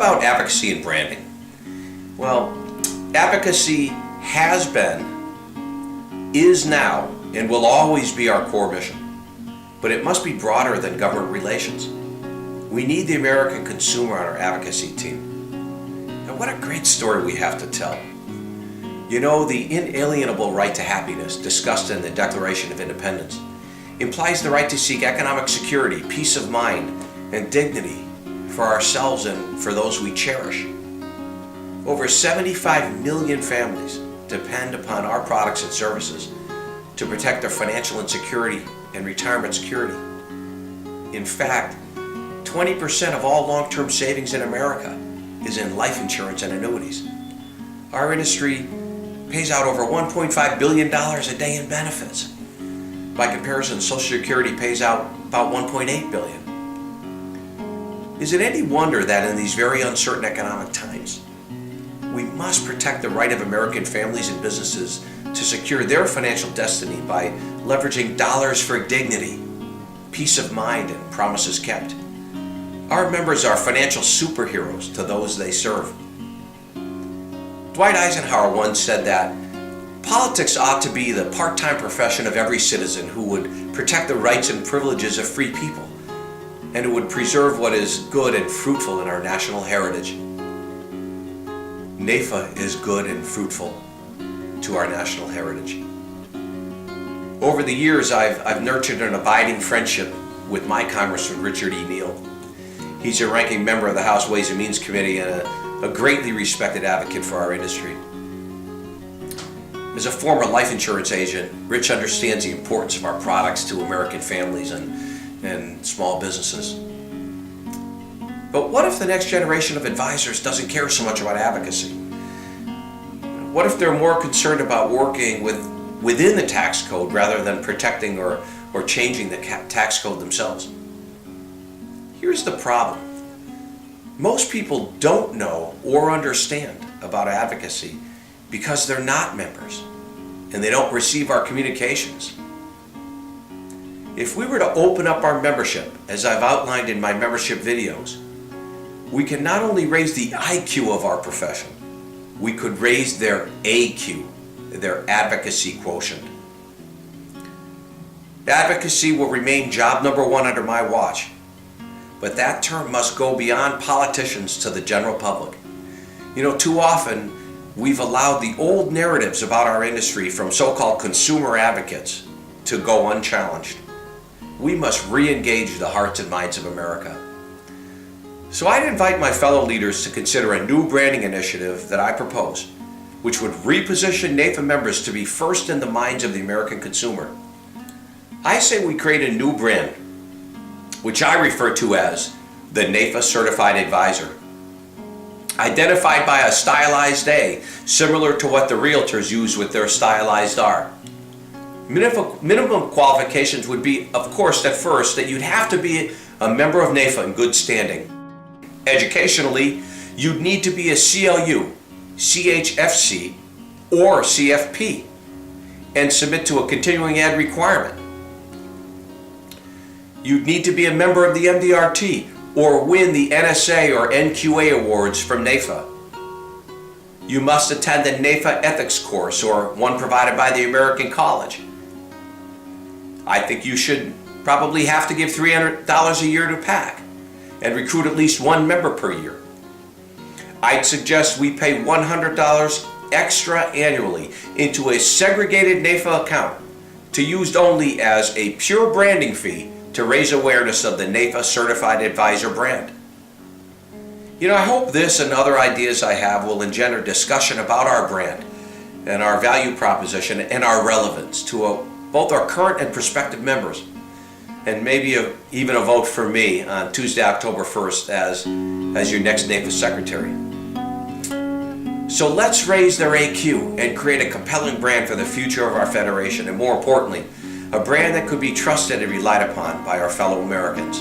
about advocacy and branding? Well, advocacy has been, is now, and will always be our core mission. But it must be broader than government relations. We need the American consumer on our advocacy team. And what a great story we have to tell. You know, the inalienable right to happiness discussed in the Declaration of Independence implies the right to seek economic security, peace of mind, and dignity for ourselves and for those we cherish. Over 75 million families depend upon our products and services to protect their financial insecurity and retirement security. In fact, 20% of all long-term savings in America is in life insurance and annuities. Our industry pays out over $1.5 billion a day in benefits. By comparison, Social Security pays out about $1.8 billion. Is it any wonder that in these very uncertain economic times, we must protect the right of American families and businesses to secure their financial destiny by leveraging dollars for dignity, peace of mind, and promises kept? Our members are financial superheroes to those they serve. Dwight Eisenhower once said that politics ought to be the part-time profession of every citizen who would protect the rights and privileges of free people and who would preserve what is good and fruitful in our national heritage. NAIFA is good and fruitful to our national heritage. Over the years, I've nurtured an abiding friendship with my Congressman Richard E. Neal. He's a ranking member of the House Ways and Means Committee and a greatly respected advocate for our industry. As a former life insurance agent, Rich understands the importance of our products to American families and small businesses. But what if the next generation of advisors doesn't care so much about advocacy? What if they're more concerned about working within the tax code rather than protecting or changing the tax code themselves? Here's the problem. Most people don't know or understand about advocacy because they're not members and they don't receive our communications. If we were to open up our membership, as I've outlined in my membership videos, we can not only raise the IQ of our profession, we could raise their AQ, their advocacy quotient. Advocacy will remain job number one under my watch, but that term must go beyond politicians to the general public. You know, too often we've allowed the old narratives about our industry from so-called consumer advocates to go unchallenged. We must re-engage the hearts and minds of America. So I'd invite my fellow leaders to consider a new branding initiative that I propose, which would reposition NAIFA members to be first in the minds of the American consumer. I say we create a new brand, which I refer to as the NAIFA Certified Advisor, identified by a stylized A, similar to what the realtors use with their stylized R. Minimum qualifications would be, of course, at first, that you'd have to be a member of NAIFA in good standing. Educationally, you'd need to be a CLU, CHFC, or CFP, and submit to a continuing ed requirement. You'd need to be a member of the MDRT or win the NSA or NQA awards from NAIFA. You must attend the NAIFA ethics course or one provided by the American College. I think you should probably have to give $300 a year to PAC and recruit at least one member per year. I'd suggest we pay $100 extra annually into a segregated NAIFA account to use only as a pure branding fee to raise awareness of the NAIFA Certified Advisor brand. You know, I hope this and other ideas I have will engender discussion about our brand and our value proposition and our relevance to both our current and prospective members, and maybe even a vote for me on Tuesday, October 1st as your next NAIFA Secretary. So let's raise their AQ and create a compelling brand for the future of our Federation, and more importantly, a brand that could be trusted and relied upon by our fellow Americans.